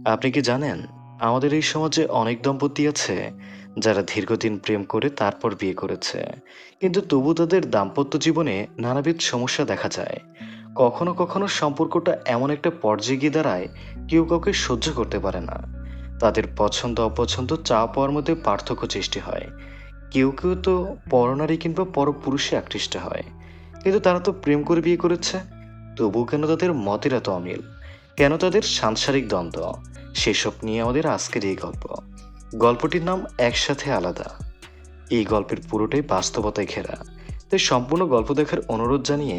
আপনি কি জানেন, আমাদের এই সমাজে অনেক দম্পতি আছে যারা দীর্ঘদিন প্রেম করে তারপর বিয়ে করেছে, কিন্তু তবু তাদের দাম্পত্য জীবনে নানাবিধ সমস্যা দেখা যায়। কখনো কখনো সম্পর্কটা এমন একটা পর্যায়ে গিয়ে দাঁড়ায়, কেউ কাউকে সহ্য করতে পারে না। তাদের পছন্দ অপছন্দ চাওয়া পাওয়ার মধ্যে পার্থক্য সৃষ্টি হয়। কেউ কেউ তো পরনারী কিংবা পরপুরুষে আকৃষ্ট হয়, কিন্তু তারা তো প্রেম করে বিয়ে করেছে। তবুও কেন তাদের মতের এত অমিল? কেন তাদের সাংসারিক দ্বন্দ্ব? সেসব নিয়ে আমাদের আজকের এই গল্প। গল্পটির নাম একসাথে আলাদা। এই গল্পের পুরোটাই বাস্তবতায় ঘেরা, তাই সম্পূর্ণ গল্প দেখার অনুরোধ জানিয়ে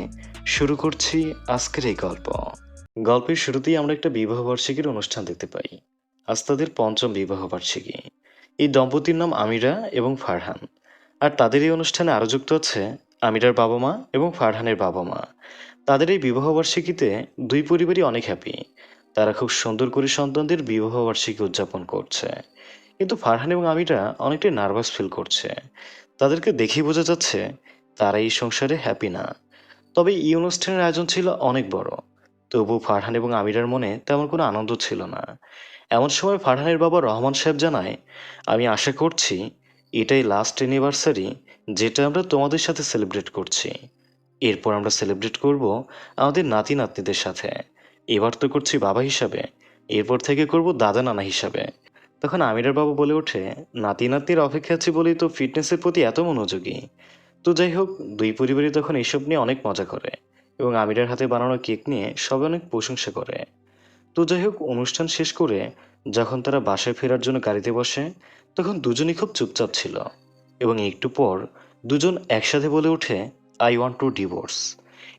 শুরু করছি আজকের এই গল্প। গল্পের শুরুতেই আমরা একটা বিবাহবার্ষিকীর অনুষ্ঠান দেখতে পাই। আজ তাদের পঞ্চম বিবাহবার্ষিকী। এই দম্পতির নাম আমিরা এবং ফারহান। আর তাদের এই অনুষ্ঠানে আরও যুক্ত আছে আমিরার বাবা মা এবং ফারহানের বাবা মা। তাদের এই বিবাহবার্ষিকীতে দুই পরিবারই অনেক হ্যাপি। তারা খুব সুন্দর করে সন্তানদের বিবাহবার্ষিকী উদযাপন করছে। কিন্তু ফারহান এবং আমিরা অনেকটাই নার্ভাস ফিল করছে। তাদেরকে দেখেই বোঝা যাচ্ছে তারা এই সংসারে হ্যাপি না। তবে এই অনুষ্ঠানের আয়োজন ছিল অনেক বড়। তবু ফারহান এবং আমিরার মনে তেমন কোনো আনন্দ ছিল না। এমন সময় ফারহানের বাবা রহমান সাহেব জানায়, আমি আশা করছি এটাই লাস্ট অ্যানিভার্সারি যেটা আমরা তোমাদের সাথে সেলিব্রেট করছি। এরপর আমরা সেলিব্রেট করব আমাদের নাতি নাতনিদের সাথে। এবার তো করছি বাবা হিসাবে, এরপর থেকে করব দাদা নানা হিসাবে। তখন আমিরের বাবা বলে ওঠে, নাতি নাতনির অপেক্ষা আছে বলেই তো ফিটনেসের প্রতি এত মনোযোগী। তো যাই হোক, দুই পরিবারই তখন এইসব নিয়ে অনেক মজা করে এবং আমিরের হাতে বানানো কেক নিয়ে সবাই অনেক প্রশংসা করে। তো যাই হোক, অনুষ্ঠান শেষ করে যখন তারা বাসায় ফেরার জন্য গাড়িতে বসে, তখন দুজনই খুব চুপচাপ ছিল এবং একটু পর দুজন একসাথে বলে ওঠে, আই ওয়ান্ট টু ডিভোর্স।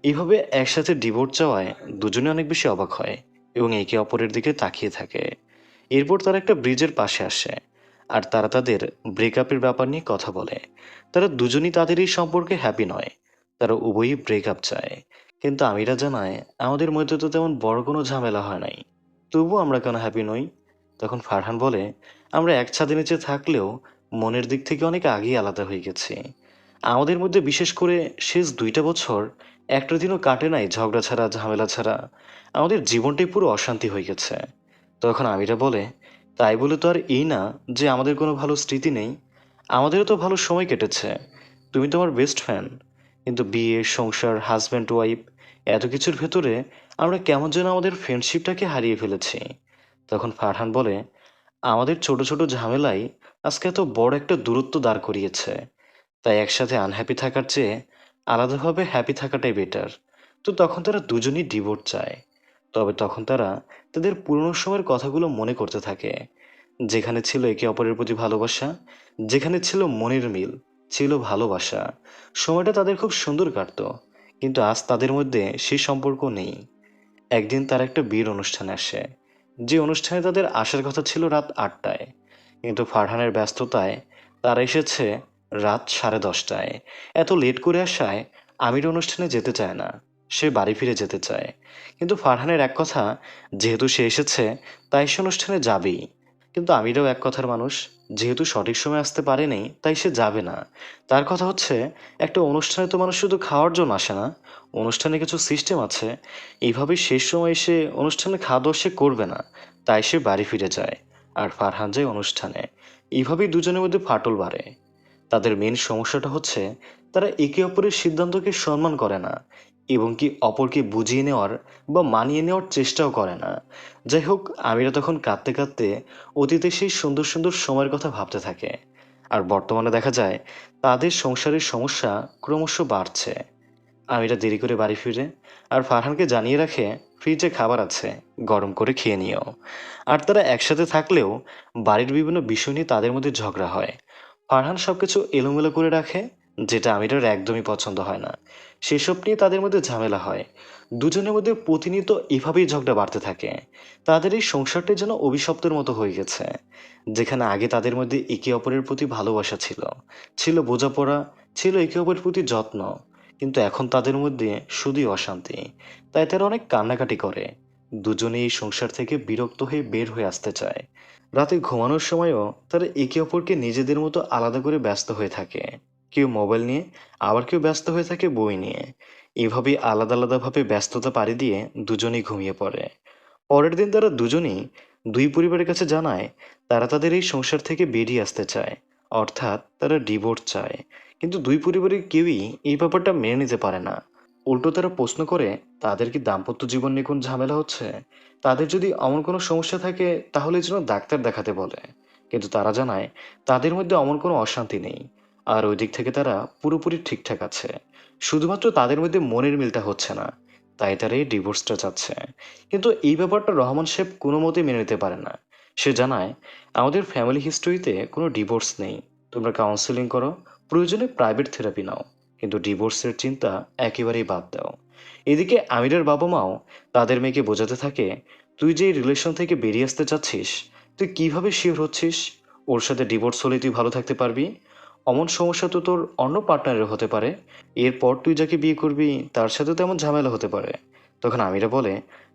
এইভাবে একসাথে ডিভোর্স চাওয়ায় দুজনে অনেক বেশি অবাক হয় এবং একে অপরের দিকে তাকিয়ে থাকে। এরপর তারা একটা ব্রিজের পাশে আসে আর তারা তাদের ব্রেকআপের ব্যাপার নিয়ে কথা বলে। তারা দুজনই তাদের এই সম্পর্কে হ্যাপি নয়, তারা উভয়ই ব্রেকআপ চায়। কিন্তু আমিরা জানায়, আমাদের মধ্যে তো তেমন বড় কোনো ঝামেলা হয় নাই, তবুও আমরা কেন হ্যাপি নই? তখন ফারহান বলে, আমরা এক ছাদের নিচে থাকলেও মনের দিক থেকে অনেক আগেই আলাদা হয়ে গেছি। আমাদের মধ্যে বিশেষ করে শেষ 2টা বছর একটা দিনও কাটে নাই ঝগড়া ছাড়া ঝামেলা ছাড়া। আমাদের জীবনটাই পুরো অশান্তি হয়ে গেছে। তখন আমিরা বলে, তাই বলে তো আর এই না যে আমাদের কোনো ভালো স্মৃতি নেই। আমাদেরও তো ভালো সময় কেটেছে। তুমি তো আমার বেস্ট ফ্যান। কিন্তু বিয়ে, সংসার, হাজব্যান্ড ওয়াইফ, এত কিছুর ভেতরে আমরা কেমন যেন আমাদের ফ্রেন্ডশিপটাকে হারিয়ে ফেলেছি। তখন ফারহান বলে, আমাদের ছোট ছোট ঝামেলাই আজকে এত বড় একটা দূরত্ব দাঁড় করিয়েছে। তাই একসাথে আনহ্যাপি থাকার চেয়ে আলাদাভাবে হ্যাপি থাকাটাই বেটার। তো তখন তারা দুজনই ডিভোর্স চায়। তবে তখন তারা তাদের পুরনো সময়ের কথাগুলো মনে করতে থাকে, যেখানে ছিল একে অপরের প্রতি ভালোবাসা, যেখানে ছিল মনের মিল, ছিল ভালোবাসা। সময়টা তাদের খুব সুন্দর কাটতো। কিন্তু আজ তাদের মধ্যে সেই সম্পর্ক নেই। একদিন তার একটা বিয়ের অনুষ্ঠানে আসে, যে অনুষ্ঠানে তাদের আসার কথা ছিল রাত 8টায়। কিন্তু ফারহানের ব্যস্ততায় তারা এসেছে রাত 10:30টায়। এত লেট করে আসায় আমির অনুষ্ঠানে যেতে চায় না, সে বাড়ি ফিরে যেতে চায়। কিন্তু ফারহানের এক কথা, যেহেতু সে এসেছে তাই সে অনুষ্ঠানে যাবেই। কিন্তু আমিরও এক কথার মানুষ, যেহেতু সঠিক সময় আসতে পারেনি তাই সে যাবে না। তার কথা হচ্ছে, একটা অনুষ্ঠানে তো মানুষ শুধু খাওয়ার জন্য আসে না, অনুষ্ঠানে কিছু সিস্টেম আছে। এইভাবে শেষ সময় এসে অনুষ্ঠানে খাওয়া দাওয়া সে করবে না, তাই সে বাড়ি ফিরে যায় আর ফারহান যায় অনুষ্ঠানে। এইভাবেই দুজনের মধ্যে ফাটল বাড়ে। তাদের মেন সমস্যাটা হচ্ছে, তারা একে অপরের সিদ্ধান্তকে সম্মান করে না এবং কি অপরকে বুঝিয়ে নেওয়ার বা মানিয়ে নেওয়ার চেষ্টাও করে না। যাই হোক, আমিরা তখন কাঁদতে কাঁদতে অতীতে সেই সুন্দর সুন্দর সময়ের কথা ভাবতে থাকে। আর বর্তমানে দেখা যায় তাদের সংসারের সমস্যা ক্রমশ বাড়ছে। আমিরা দেরি করে বাড়ি ফিরে আর ফারহানকে জানিয়ে রাখে, ফ্রিজে খাবার আছে, গরম করে খেয়ে নিও। আর তারা একসাথে থাকলেও বাড়ির বিভিন্ন বিষয় নিয়ে তাদের মধ্যে ঝগড়া হয়। ফারহান সবকিছু এলোমেলো করে রাখে, যেটা আমিরার একদমই পছন্দ হয় না। সেসব নিয়ে তাদের মধ্যে ঝামেলা হয়। দুজনের মধ্যে প্রতিনিয়ত এভাবেই ঝগড়া বাড়তে থাকে। তাদের এই সংসারটাই যেন অভিশপ্তের মতো হয়ে গেছে। যেখানে আগে তাদের মধ্যে একে অপরের প্রতি ভালোবাসা ছিল, ছিল বোঝাপড়া, ছিল একে অপরের প্রতি যত্ন, কিন্তু এখন তাদের মধ্যে শুধুই অশান্তি। তাই তারা অনেক কান্নাকাটি করে। দুজনেই এই সংসার থেকে বিরক্ত হয়ে বের হয়ে আসতে চায়। রাতে ঘুমানোর সময়ও তারা একে অপরকে নিজেদের মতো আলাদা করে ব্যস্ত হয়ে থাকে। কেউ মোবাইল নিয়ে, আবার কেউ ব্যস্ত হয়ে থাকে বই নিয়ে। এভাবেই আলাদা আলাদাভাবে ব্যস্ততা পাড়ি দিয়ে দুজনেই ঘুমিয়ে পড়ে। পরের দিন তারা দুজনেই দুই পরিবারের কাছে জানায় তারা তাদের এই সংসার থেকে বেরিয়ে আসতে চায়, অর্থাৎ তারা ডিভোর্স চায়। কিন্তু দুই পরিবারের কেউই এই ব্যাপারটা মেনে নিতে পারে না। উল্টো তারা প্রশ্ন করে তাদের কি দাম্পত্য জীবন নিয়ে কোন ঝামেলা হচ্ছে, তাদের যদি এমন কোনো সমস্যা থাকে তাহলে যেন ডাক্তার দেখাতে বলে। কিন্তু তারা জানায় তাদের মধ্যে এমন কোনো অশান্তি নেই, আর ওই দিক থেকে তারা পুরোপুরি ঠিকঠাক আছে। শুধুমাত্র তাদের মধ্যে মনের মিলটা হচ্ছে না, তাই তারা এই ডিভোর্সটা চাচ্ছে। কিন্তু এই ব্যাপারটা রহমান সাহেব কোনো মতেই মেনে নিতে পারে না। সে জানায়, আমাদের ফ্যামিলি হিস্ট্রিতে কোনো ডিভোর্স নেই। তোমরা কাউন্সেলিং করো, প্রয়োজনে প্রাইভেট থেরাপি নাও, কিন্তু ডিভোর্সের চিন্তা একেবারেই বাদ দাও। এদিকে আমিরের বাবা মাও তাদের মেয়েকে বোঝাতে থাকে, তুই যে এই রিলেশন থেকে বেরিয়ে আসতে চাচ্ছিস, তুই কিভাবে শিওর হচ্ছিস ওর সাথে ডিভোর্স হলে তুই ভালো থাকতে পারবি? অমন সমস্যা তো তোর অন্য পার্টনারের হতে পারে, এরপর তুই যাকে বিয়ে করবি তার সাথে তো এমন ঝামেলা হতে পারে। তখন আমিরা বলে,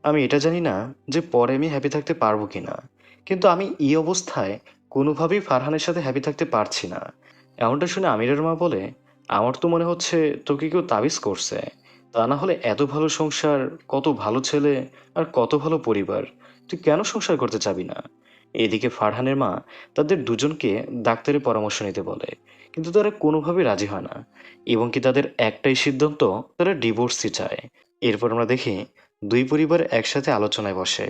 আমি এটা জানি না যে পরে আমি হ্যাপি থাকতে পারবো কিনা, কিন্তু আমি এই অবস্থায় কোনোভাবেই ফারহানের সাথে হ্যাপি থাকতে পারছি না। এমনটা শুনে আমিরের মা বলে, আমার তো মনে হচ্ছে তোকে কেউ তাবিজ করছে। তা না হলে এত ভালো সংসার, কত ভালো ছেলে, আর কত ভালো পরিবার, তুই কেন সংসার করতে চাবি না? এদিকে ফারহানের মা তাদের দুজনকে ডাক্তারের পরামর্শ নিতে বলে, কিন্তু তারা কোনোভাবেই রাজি হয় না, এবং কি তাদের একটাই সিদ্ধান্ত, তারা ডিভোর্সই চায়। এরপর আমরা দেখি দুই পরিবার একসাথে আলোচনায় বসে,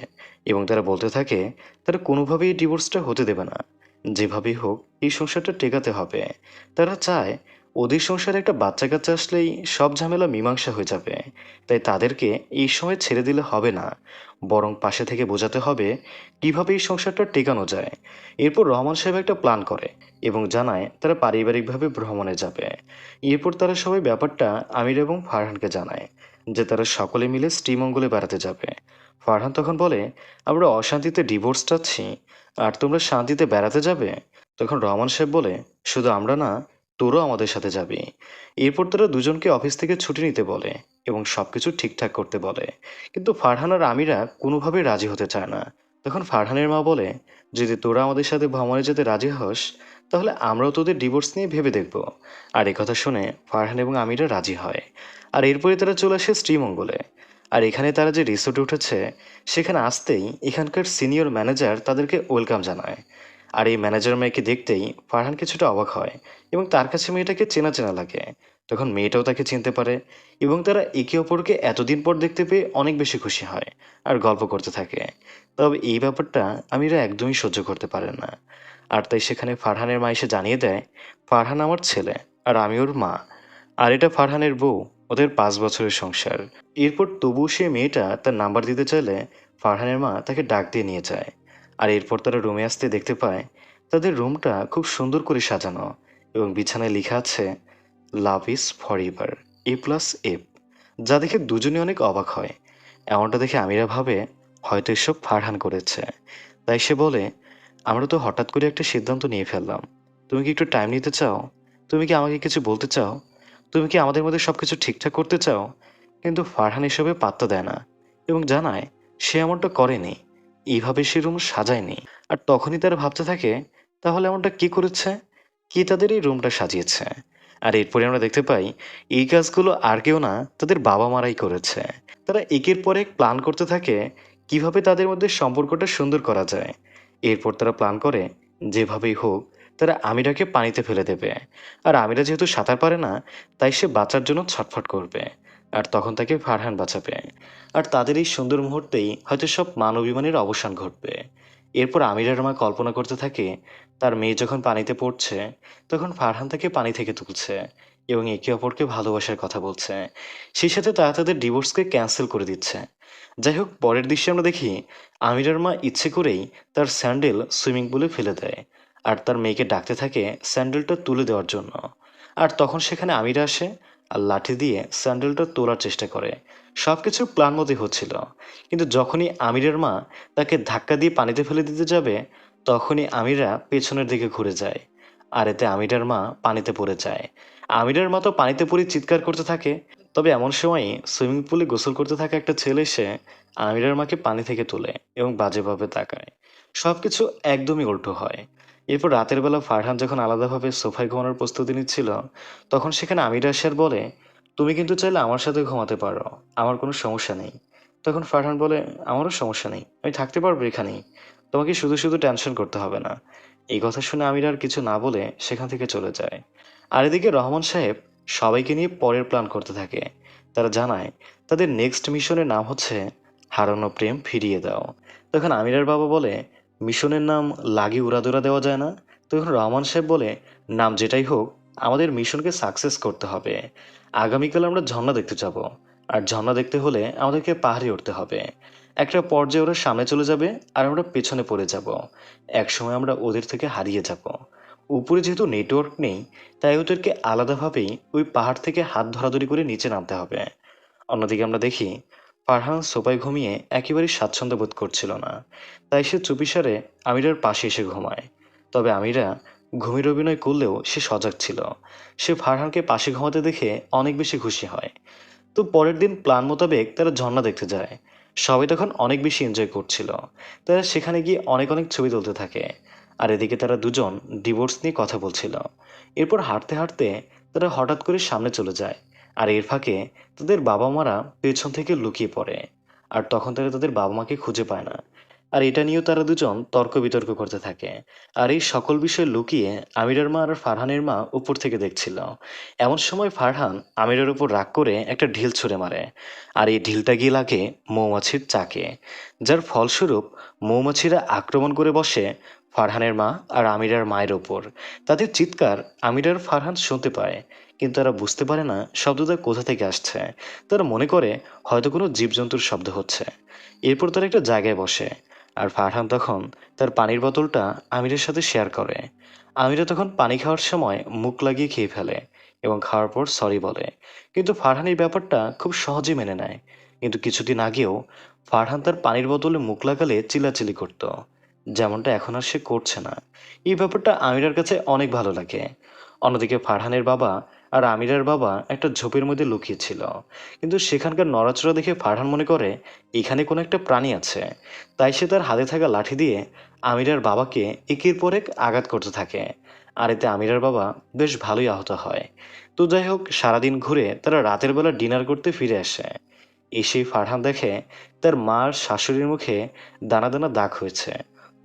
এবং তারা বলতে থাকে তারা কোনোভাবেই ডিভোর্সটা হতে দেবে না। যেভাবেই হোক এই সংসারটা টেকাতে হবে। তারা চায় ওদের সংসারে একটা বাচ্চা কাচ্চা আসলেই সব ঝামেলা মীমাংসা হয়ে যাবে। তাই তাদেরকে এই সময় ছেড়ে দিলে হবে না, বরং পাশে থেকে বোঝাতে হবে কিভাবে এই সংসারটা টেকানো যায়। এরপর রহমান সাহেব একটা প্ল্যান করে এবং জানায় তারা পারিবারিকভাবে ভ্রমণে যাবে। এরপর তারা সবাই ব্যাপারটা আমির এবং ফারহানকে জানায় যে তারা সকলে মিলে শ্রীমঙ্গলে বেড়াতে যাবে। ফারহান তখন বলে, আমরা অশান্তিতে ডিভোর্স চাচ্ছি, আর তোমরা শান্তিতে বেড়াতে যাবে? তখন রহমান সাহেব বলে, শুধু আমরা না, তোরও আমাদের সাথে যাবি। এরপর তারা দুজনকে অফিস থেকে ছুটি নিতে বলে এবং সবকিছু ঠিকঠাক করতে বলে। কিন্তু ফারহান আর আমিরা কোনোভাবেই রাজি হতে চায় না। তখন ফারহানের মা বলে, যদি তোরা আমাদের সাথে ভ্রমণে যেতে রাজি হস, তাহলে আমরাও তোদের ডিভোর্স নিয়ে ভেবে দেখব। আর এই কথা শুনে ফারহান এবং আমিরা রাজি হয়। আর এরপরে তারা চলে আসে শ্রীমঙ্গলে। আর এখানে তারা যে রিসোর্টে উঠেছে, সেখানে আসতেই এখানকার সিনিয়র ম্যানেজার তাদেরকে ওয়েলকাম জানায়। আর এই ম্যানেজার মেয়েকে দেখতেই ফারহান কিছুটা অবাক হয় এবং তার কাছে মেয়েটাকে চেনা চেনা লাগে। তখন মেয়েটাও তাকে চিনতে পারে এবং তারা একে অপরকে এতদিন পর দেখতে পেয়ে অনেক বেশি খুশি হয় আর গল্প করতে থাকে। তবে এই ব্যাপারটা আমিরা একদমই সহ্য করতে পারেন না। আর তাই সেখানে ফারহানের মা এসে জানিয়ে দেয়, ফারহান আমার ছেলে আর আমি ওর মা, আর এটা ফারহানের বউ, ওদের 5 বছরের সংসার। এরপর তবুও সে মেয়েটা তার নাম্বার দিতে চাইলে ফারহানের মা তাকে ডাক দিয়ে নিয়ে যায়। আর এরপর তারা রুমে আসতে দেখতে পায় তাদের রুমটা খুব সুন্দর করে সাজানো এবং বিছানায় লেখা আছে, love is for ever, A+F, যা দেখে দুজনে অনেক অবাক হয়। এমনটা দেখে আমিরা ভাবে হয়তো এসব ফারহান করেছে। তাই সে বলে, আমরা তো হঠাৎ করে একটা সিদ্ধান্ত নিয়ে ফেললাম, তুমি কি একটু টাইম নিতে চাও? তুমি কি আমাকে কিছু বলতে চাও? তুমি কি আমাদের মধ্যে সবকিছু ঠিকঠাক করতে চাও? কিন্তু ফারহান এসবে পাত্তা দেয় না এবং জানায় সে এমনটা করেনি, এইভাবে সে রুম সাজায়নি। আর তখনই তারা ভাবতে থাকে, তাহলে এমনটা কি করেছে, কি তাদের এই রুমটা সাজিয়েছে? আর এরপরে আমরা দেখতে পাই এই কাজগুলো আর কেউ না, তাদের বাবা মারাই করেছে। তারা একের পর এক প্ল্যান করতে থাকে কিভাবে তাদের মধ্যে সম্পর্কটা সুন্দর করা যায়। এরপর তারা প্ল্যান করে যেভাবেই হোক তারা আমিরাকে পানিতে ফেলে দেবে। আর আমিরা যেহেতু সাঁতার পারে না, তাই সে বাঁচার জন্য ছটফট করবে, আর তখন তাকে ফারহান বাঁচাবে। আর তাদের এই সুন্দর মুহূর্তেই হয়তো সব মান অভিমানের অবসান ঘটবে। এরপর আমিরার মা কল্পনা করতে থাকে তার মেয়ে যখন পানিতে পড়ছে, তখন ফারহান তাকে পানি থেকে তুলছে এবং একে অপরকে ভালোবাসার কথা বলছে। সেই সাথে তারা তাদের ডিভোর্সকে ক্যান্সেল করে দিচ্ছে। যাই হোক, পরের দৃশ্যে আমরা দেখি আমিরার মা ইচ্ছে করেই তার স্যান্ডেল সুইমিং পুলে ফেলে দেয় আর তার মেয়েকে ডাকতে থাকে স্যান্ডেলটা তুলে দেওয়ার জন্য। আর তখন সেখানে আমিরা আসে আর লাঠি দিয়ে স্যান্ডেলটা তোলার চেষ্টা করে। সবকিছু প্ল্যান মতোই হচ্ছিল, কিন্তু যখনই আমিরের মা তাকে ধাক্কা দিয়ে পানিতে ফেলে দিতে যাবে, তখনই আমিরা পেছনের দিকে ঘুরে যায়। আর এতে আমিরার মা পানিতে পড়ে যায়। আমিরার মা তো পানিতে পড়ে চিৎকার করতে থাকে। তবে এমন সময়ই সুইমিং পুলে গোসল করতে থাকা একটা ছেলে এসে আমিরার মাকে পানি থেকে তোলে এবং বাজেভাবে তাকায়। সবকিছু একদমই উল্টো হয়। এরপর রাতের বেলা ফারহান যখন আলাদাভাবে সোফায় ঘুমানোর প্রস্তুতি নিচ্ছিল, তখন সেখানে আমিরা এসে আর বলে, তুমি কিন্তু চাইলে আমার সাথে ঘুমাতে পারো, আমার কোনো সমস্যা নেই। তখন ফারহান বলে, আমারও সমস্যা নেই, আমি থাকতে পারবো এখানেই। তোমাকে শুধু শুধু টেনশন করতে হবে না। এই কথা শুনে আমির আর কিছু না বলে সেখান থেকে চলে যায়। আর এদিকে রহমান সাহেব সবাইকে নিয়ে পরের প্ল্যান করতে থাকে। তারা জানায় তাদের নেক্সট মিশনের নাম হচ্ছে হারানো প্রেম ফিরিয়ে দাও। তখন আমিরের বাবা বলে, মিশনের নাম লাগি উড়াদুরা দেওয়া যায় না? তখন রহমান সাহেব বলে, নাম যেটাই হোক, আমাদের মিশনকে সাকসেস করতে হবে। আগামীকাল আমরা ঝর্ণা দেখতে যাব, আর ঝর্ণা দেখতে হলে আমাদেরকে পাহাড়ে উঠতে হবে। একটা পর্যায়ে ওরা সামনে চলে যাবে আর আমরা পেছনে পড়ে যাব। একসময় আমরা ওদের থেকে হারিয়ে যাব। উপরে যেহেতু নেটওয়ার্ক নেই, তাই ওদেরকে আলাদাভাবেই ওই পাহাড় থেকে হাত ধরাধরি করে নিচে নামতে হবে। অন্যদিকে আমরা দেখি ফারহান সোফায় ঘুমিয়ে একেবারেই স্বাচ্ছন্দ্য বোধ করছিল না। তাই সে চুপিসারে আমিরার পাশে এসে ঘুমায়। তবে আমিরা ঘুমের অভিনয় করলেও সে সজাগ ছিল। সে ফারহানকে পাশে ঘুমাতে দেখে অনেক বেশি খুশি হয়। তো পরের দিন প্ল্যান মোতাবেক তারা ঝর্ণা দেখতে যায়। সবাই তখন অনেক বেশি এনজয় করছিল। তারা সেখানে গিয়ে অনেক অনেক ছবি তুলতে থাকে। আর এদিকে তারা দুজন ডিভোর্স নিয়ে কথা বলছিল। এরপর হাঁটতে হাঁটতে তারা হঠাৎ করে সামনে চলে যায়। আর এর ফাঁকে তাদের বাবা মারা পেছন থেকে লুকিয়ে পড়ে। আর তখন তারা তাদের বাবা মাকে খুঁজে পায় না। আর এটা নিয়েও তারা দুজন তর্ক বিতর্ক করতে থাকে। আর এই সকল বিষয় লুকিয়ে আমিরের মা আর ফারহানের মা উপর থেকে দেখছিল। এমন সময় ফারহান আমিরের উপর রাগ করে একটা ঢিল ছুঁড়ে মারে। আর এই ঢিলটা গিয়ে লাগে মৌমাছির চাকে, যার ফলস্বরূপ মৌমাছিরা আক্রমণ করে বসে ফারহানের মা আর আমিরার মায়ের ওপর। তাদের চিৎকার আমির আর ফারহান শুনতে পায়, কিন্তু তারা বুঝতে পারে না শব্দটা কোথা থেকে আসছে। তারা মনে করে হয়তো কোনো জীবজন্তুর শব্দ হচ্ছে। এরপর তারা একটা জায়গায় বসে, আর ফারহান তখন তার পানির বোতলটা আমিরের সাথে শেয়ার করে। আমিরা তখন পানি খাওয়ার সময় মুখ লাগিয়ে খেয়ে ফেলে এবং খাওয়ার পর সরি বলে। কিন্তু ফারহান এই ব্যাপারটা খুব সহজে মেনে নেয়। কিন্তু কিছুদিন আগেও ফারহান তার পানির বোতলে মুখ লাগালে চিল্লাচিল্লি করত, যেমনটা এখন আর সে করছে না। এই ব্যাপারটা আমিরার কাছে অনেক ভালো লাগে। অন্যদিকে ফারহানের বাবা আর আমিরার বাবা একটা ঝোপের মধ্যে লুকিয়ে ছিল। কিন্তু সেখানকার নড়াচড়া দেখে ফারহান মনে করে এখানে কোনো একটা প্রাণী আছে। তাই সে তার হাতে থাকা লাঠি দিয়ে আমিরার বাবাকে একের পর এক আঘাত করতে থাকে। আর এতে আমিরার বাবা বেশ ভালোই আহত হয়। তো যাই হোক, সারাদিন ঘুরে তারা রাতের বেলা ডিনার করতে ফিরে আসে। এসেই ফারহান দেখে তার মার শাশুড়ির মুখে দানা দানা দাগ হয়েছে।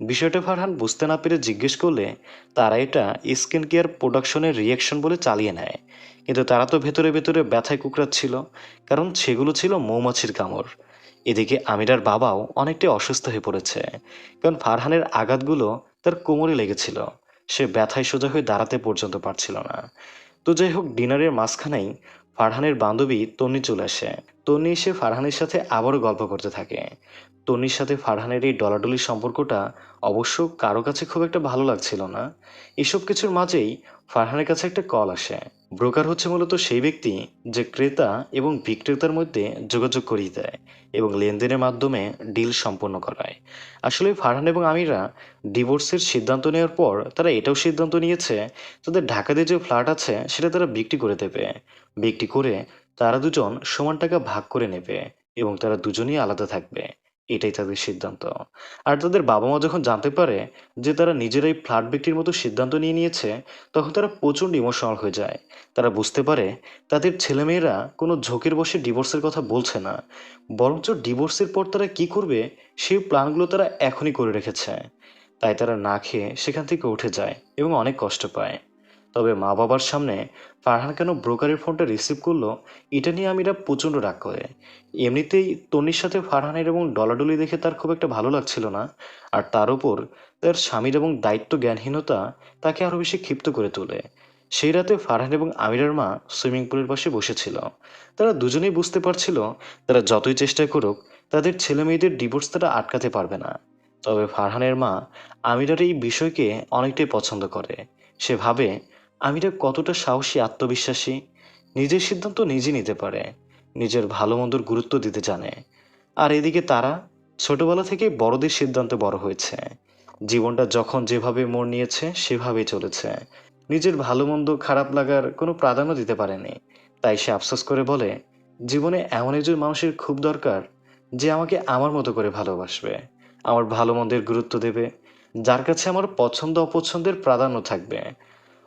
বিষয়টা ফারহান বুঝতে না পেরে জিজ্ঞেস করলে তারা এটা স্কিন কেয়ার প্রোডাকশনের রিয়াকশন বলে চালিয়ে নেয়। কিন্তু তারা তো ভেতরে ভেতরে ব্যথায় কুকড়াচ্ছিল, কারণ সেগুলো ছিল মৌমাছির কামড়। এদিকে আমিরার বাবাও অনেকটাই অসুস্থ হয়ে পড়েছে, কারণ ফারহানের আঘাতগুলো তার কোমরে লেগেছিল। সে ব্যথায় সোজা হয়ে দাঁড়াতে পর্যন্ত পারছিল না। তো যাই হোক, ডিনারের মাঝখানেই ফারহানের বান্ধবী তন্নি চলে আসে। তন্নি এসে ফারহানের সাথে আবারও গল্প করতে থাকে। তন্নির সাথে ফারহানের এই ডলাডলির সম্পর্কটা অবশ্য কারো কাছে খুব একটা ভালো লাগছিল না। এসব কিছুর মাঝেই ফারহানের কাছে একটা কল আসে। ব্রোকার হচ্ছে মূলত সেই ব্যক্তি যে ক্রেতা এবং বিক্রেতার মধ্যে যোগাযোগ করিয়ে দেয় এবং লেনদেনের মাধ্যমে ডিল সম্পন্ন করায়। আসলে ফারহান এবং আমিরা ডিভোর্সের সিদ্ধান্ত নেওয়ার পর তারা এটাও সিদ্ধান্ত নিয়েছে তাদের ঢাকাতে যে ফ্ল্যাট আছে সেটা তারা বিক্রি করে দেবে। বিক্রি করে তারা দুজন সমান টাকা ভাগ করে নেবে এবং তারা দুজনেই আলাদা থাকবে। এটাই তাদের সিদ্ধান্ত। আর তাদের বাবা মা যখন জানতে পারে যে তারা নিজেরাই ফ্ল্যাট বিক্রির মতো সিদ্ধান্ত নিয়ে নিয়েছে, তখন তারা প্রচণ্ড ইমোশনাল হয়ে যায়। তারা বুঝতে পারে তাদের ছেলেমেয়েরা কোনো ঝোঁকের বসে ডিভোর্সের কথা বলছে না, বরঞ্চ ডিভোর্সের পর তারা কি করবে সেই প্ল্যানগুলো তারা এখনই করে রেখেছে। তাই তারা না খেয়ে সেখান থেকে উঠে যায় এবং অনেক কষ্ট পায়। তবে মা বাবার সামনে ফারহান কেন ব্রোকারের ফোনটা রিসিভ করলো, এটা নিয়ে আমিরা প্রচণ্ড রাগ করে। এমনিতেই তন্নির সাথে ফারহানের এবং ডলাডলি দেখে তার খুব একটা ভালো লাগছিল না। আর তার উপর তার স্বামীর এবং দায়িত্ব জ্ঞানহীনতা তাকে আরও বেশি ক্ষিপ্ত করে তোলে। সেই রাতে ফারহান এবং আমিরার মা সুইমিং পুলের পাশে বসেছিল। তারা দুজনেই বুঝতে পারছিল তারা যতই চেষ্টা করুক তাদের ছেলে মেয়েদের ডিভোর্স তারা আটকাতে পারবে না। তবে ফারহানের মা আমিরার এই বিষয়কে অনেকটাই পছন্দ করে। সে ভাবে আমিরা কতটা সাহসী, আত্মবিশ্বাসী, নিজের সিদ্ধান্ত নিজে নিতে পারে, নিজের ভালো মন্দর গুরুত্ব দিতে জানে। আর এদিকে তারা ছোটবেলা থেকে বড়দের সিদ্ধান্তে বড় হয়েছে। জীবনটা যখন যেভাবে মোড় নিয়েছে সেভাবেই চলেছে। নিজের ভালো মন্দ খারাপ লাগার কোনো প্রাধান্য দিতে পারেনি। তাই সে আফসোস করে বলে, জীবনে এমন একজন মানুষের খুব দরকার যে আমাকে আমার মতো করে ভালোবাসবে, আমার ভালো মন্দের গুরুত্ব দেবে, যার কাছে আমার পছন্দ অপছন্দের প্রাধান্য থাকবে।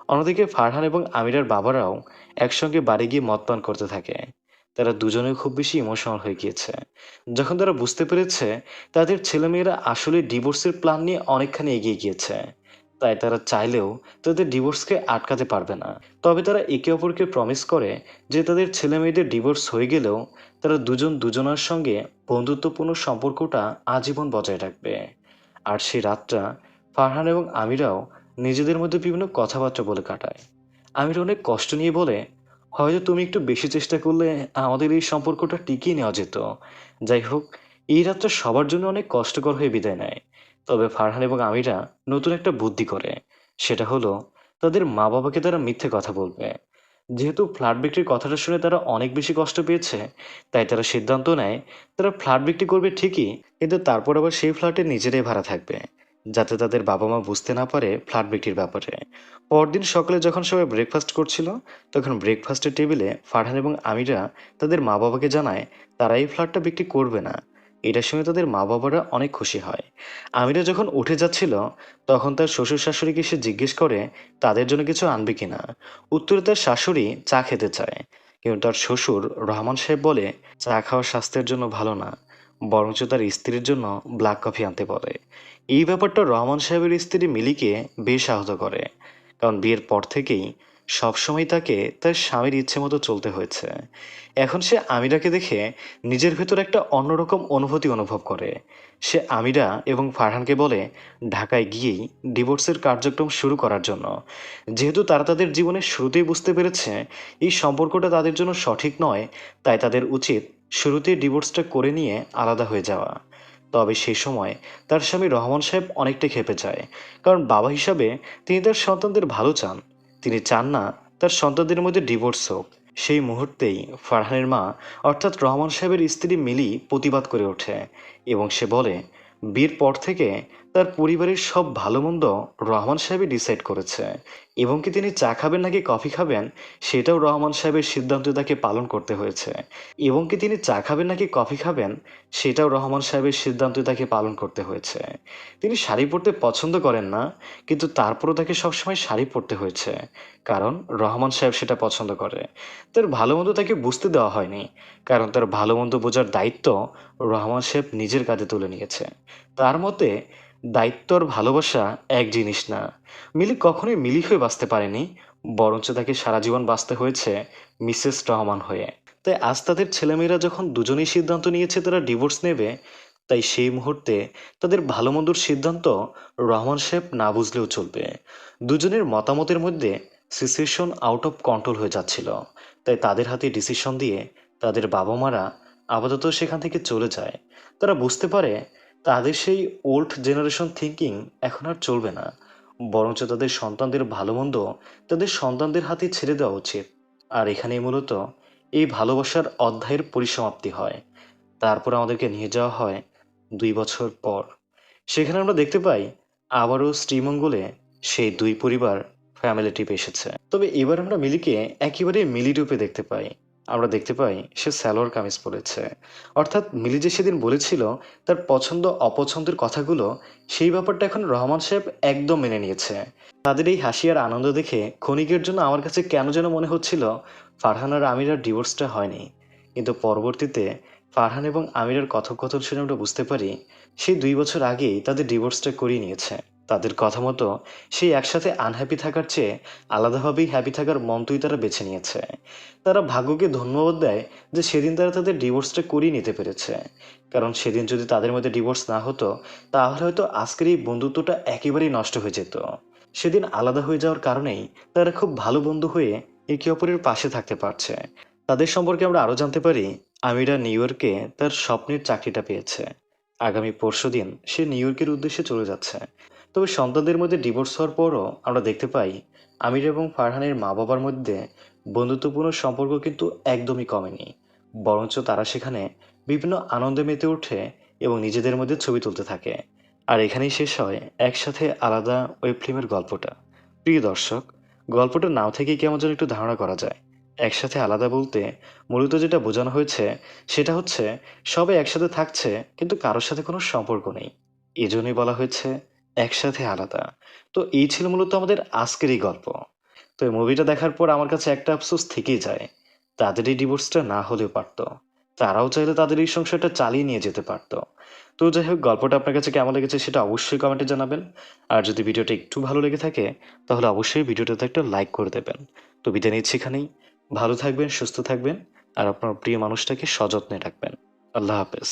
অন্যদিকে ফারহান এবং আমিরার বাবারাও একসঙ্গে বাড়ি গিয়ে মদ পান করতে থাকে। তারা দুজনেই খুব বেশি ইমোশনাল হয়ে গিয়েছে। যখন তারা বুঝতে পেরেছে তাদের ছেলেমেয়েরা আসলে ডিভোর্সের প্ল্যান নিয়ে অনেকখানি এগিয়ে গিয়েছে, তাই তারা চাইলেও তাদের ডিভোর্সকে আটকাতে পারবে না। তবে তারা একে অপরকে প্রমিস করে যে তাদের ছেলেমেয়েদের ডিভোর্স হয়ে গেলেও তারা দুজন দুজনার সঙ্গে বন্ধুত্বপূর্ণ সম্পর্কটা আজীবন বজায় রাখবে। আর সেই রাতটা ফারহান এবং আমিরাও নিজেদের মধ্যে বিভিন্ন কথাবার্তা বলে কাটায়। আমির অনেক কষ্ট নিয়ে বলে, হয়তো তুমি একটু বেশি চেষ্টা করলে আমাদের এই সম্পর্কটা টিকিয়ে নেওয়া যেত। যাই হোক, এই রাতটা সবার জন্য অনেক কষ্টকর হয়ে বিদায় নেয়। তবে ফারহান এবং আমিরা নতুন একটা বুদ্ধি করে। সেটা হলো, তাদের মা বাবাকে তারা মিথ্যে কথা বলবে। যেহেতু ফ্ল্যাট বিক্রির কথাটা শুনে তারা অনেক বেশি কষ্ট পেয়েছে, তাই তারা সিদ্ধান্ত নেয় তারা ফ্ল্যাট বিক্রি করবে ঠিকই, কিন্তু তারপর আবার সেই ফ্ল্যাটে নিজেরাই ভাড়া থাকবে, যাতে তাদের বাবা মা বুঝতে না পারে ফ্ল্যাট বিক্রির ব্যাপারে। পরদিন সকালে যখন সবাই ব্রেকফাস্ট করছিল, তখন ব্রেকফাস্টের টেবিলে ফারহান এবং আমিরা তাদের মা বাবাকে জানায় তারা এই ফ্ল্যাটটা বিক্রি করবে না। এটা শুনে তাদের মা বাবারা অনেক খুশি হয়। আমিরা যখন উঠে যাচ্ছিল, তখন তার শ্বশুর শাশুড়িকে সে জিজ্ঞেস করে তাদের জন্য কিছু আনবে কিনা। উত্তরে তার শাশুড়ি চা খেতে চায়, কিন্তু তার শ্বশুর রহমান সাহেব বলে চা খাওয়া স্বাস্থ্যের জন্য ভালো না, বরঞ্চ তার স্ত্রীর জন্য ব্ল্যাক কফি আনতে বলে। এই ব্যাপারটা রহমান সাহেবের স্ত্রী মিলিকে বেশ আহত করে, কারণ বিয়ের পর থেকেই সবসময় তাকে তার স্বামীর ইচ্ছে মতো চলতে হয়েছে। এখন সে আমিরাকে দেখে নিজের ভেতর একটা অন্যরকম অনুভূতি অনুভব করে। সে আমিরা এবং ফারহানকে বলে ঢাকায় গিয়েই ডিভোর্সের কার্যক্রম শুরু করার জন্য। যেহেতু তারা তাদের জীবনের শুরুতেই বুঝতে পেরেছে এই সম্পর্কটা তাদের জন্য সঠিক নয়, তাই তাদের উচিত শুরুতেই ডিভোর্সটা করে নিয়ে আলাদা হয়ে যাওয়া। তবে সেই সময় তার স্বামী রহমান সাহেব অনেকটা ক্ষেপে যায়, কারণ বাবা হিসাবে তিনি তার সন্তানদের ভালো চান। তিনি চান না তার সন্তানদের মধ্যে ডিভোর্স হোক। সেই মুহূর্তেই ফারহানের মা অর্থাৎ রহমান সাহেবের স্ত্রী মিলি প্রতিবাদ করে ওঠে এবং সে বলে বিয়ের পর থেকে তার পরিবারের সব ভালো মন্দ রহমান সাহেবই ডিসাইড করেছে, এবং কি তিনি চা খাবেন নাকি কফি খাবেন সেটাও রহমান সাহেবের সিদ্ধান্ত তাকে পালন করতে হয়েছে, এবং কি তিনি চা খাবেন নাকি কফি খাবেন সেটাও রহমান সাহেবের সিদ্ধান্ত তাকে পালন করতে হয়েছে। তিনি শাড়ি পরতে পছন্দ করেন না, কিন্তু তারপরও তাকে সবসময় শাড়ি পরতে হয়েছে, কারণ রহমান সাহেব সেটা পছন্দ করে। তার ভালো মন্দ তাকে বুঝতে দেওয়া হয়নি, কারণ তার ভালো মন্দ বোঝার দায়িত্ব রহমান সাহেব নিজের কাঁধে তুলে নিয়েছে। তার মতে দায়িত্ব আর ভালোবাসা এক জিনিস না। মিলি কখনোই মিলি হয়ে বাঁচতে পারেনি, বরঞ্চ তাকে সারা জীবন বাঁচতে হয়েছে মিসেস রহমান হয়ে। তাই আজ তাদের ছেলেমেয়েরা যখন দুজনেই সিদ্ধান্ত নিয়েছে তারা ডিভোর্স নেবে, তাই সেই মুহূর্তে তাদের ভালো মন্দর সিদ্ধান্ত রহমান সাহেব না বুঝলেও চলবে। দুজনের মতামতের মধ্যে সিচুয়েশন আউট অফ কন্ট্রোল হয়ে যাচ্ছিল, তাই তাদের হাতে ডিসিশন দিয়ে তাদের বাবা মারা আপাতত সেখান থেকে চলে যায়। তারা বুঝতে পারে তাদের সেই ওল্ড জেনারেশন থিঙ্কিং এখন আর চলবে না, বরঞ্চ তাদের সন্তানদের ভালো মন্দ তাদের সন্তানদের হাতে ছেড়ে দেওয়া উচিত। আর এখানেই মূলত এই ভালোবাসার অধ্যায়ের পরিসমাপ্তি হয়। তারপর আমাদেরকে নিয়ে যাওয়া হয় ২ বছর পর। সেখানে আমরা দেখতে পাই আবারও শ্রীমঙ্গলে সেই দুই পরিবার ফ্যামিলি ট্রিপ এসেছে। তবে এবার আমরা মিলিকে একেবারে মিলি রূপে দেখতে পাই। আমরা দেখতে পাই সে সালোয়ার কামিজ পরেছে। অর্থাৎ মিলি যে সেদিন বলেছিল তার পছন্দ অপছন্দের কথাগুলো, সেই ব্যাপারটা এখন রহমান সাহেব একদম মেনে নিয়েছে। তাদের এই হাসি আর আনন্দ দেখে ক্ষণিকের জন্য আমার কাছে কেন যেন মনে হচ্ছিল ফারহান আর আমিরার ডিভোর্সটা হয়নি। কিন্তু পরবর্তীতে ফারহান এবং আমিরার কথোপকথন শুনে আমরা বুঝতে পারি সেই ২ বছর আগেই তাদের ডিভোর্সটা করিয়ে নিয়েছে। তাদের কথা মতো সেই একসাথে আনহ্যাপি থাকার চেয়ে আলাদাভাবেই হ্যাপি থাকার মন্ত্রই তারা বেছে নিয়েছে। তারা ভাগ্যকে ধন্যবাদ দেয় যে সেদিন তারা তাদের ডিভোর্সটা করিয়ে নিতে পেরেছে, কারণ সেদিন যদি তাদের মধ্যে ডিভোর্স না হতো তাহলে হয়তো আজকের এই বন্ধুত্বটা একেবারেই নষ্ট হয়ে যেত। সেদিন আলাদা হয়ে যাওয়ার কারণেই তারা খুব ভালো বন্ধু হয়ে একে অপরের পাশে থাকতে পারছে। তাদের সম্পর্কে আমরা আরও জানতে পারি আমিরা নিউ ইয়র্কে তার স্বপ্নের চাকরিটা পেয়েছে। আগামী পরশুদিন সে নিউ ইয়র্কের উদ্দেশ্যে চলে যাচ্ছে। তবে সন্তানদের মধ্যে ডিভোর্স হওয়ার পরও আমরা দেখতে পাই আমির এবং ফারহানের মা বাবার মধ্যে বন্ধুত্বপূর্ণ সম্পর্ক কিন্তু একদমই কমেনি, বরঞ্চ তারা সেখানে বিভিন্ন আনন্দে মেতে ওঠে এবং নিজেদের মধ্যে ছবি তুলতে থাকে। আর এখানেই শেষ হয় একসাথে আলাদা ওয়েব ফিল্মের গল্পটা। প্রিয় দর্শক, গল্পটার নাম থেকেই কেমন যেন একটু ধারণা করা যায় একসাথে আলাদা বলতে মূলত যেটা বোঝানো হয়েছে সেটা হচ্ছে সবাই একসাথে থাকছে কিন্তু কারোর সাথে কোনো সম্পর্ক নেই, এজন্যই বলা হয়েছে একসাথে আলাদা। তো এই ছিল মূলত আমাদের আজকের এই গল্প। তো এই মুভিটা দেখার পর আমার কাছে একটা আফসোস থেকেই যায় তাদের এই ডিভোর্সটা না হলেও পারতো। তারাও চাইলে তাদের এই সংসারটা চালিয়ে নিয়ে যেতে পারতো। তো যাই হোক, গল্পটা আপনার কাছে কেমন লেগেছে সেটা অবশ্যই কমেন্টে জানাবেন। আর যদি ভিডিওটা একটু ভালো লেগে থাকে তাহলে অবশ্যই ভিডিওটাতে একটা লাইক করে দেবেন। তো বিদায় নিচ্ছি এখানেই। ভালো থাকবেন, সুস্থ থাকবেন, আর আপনার প্রিয় মানুষটাকে সযত্নে রাখবেন। আল্লাহ হাফেজ।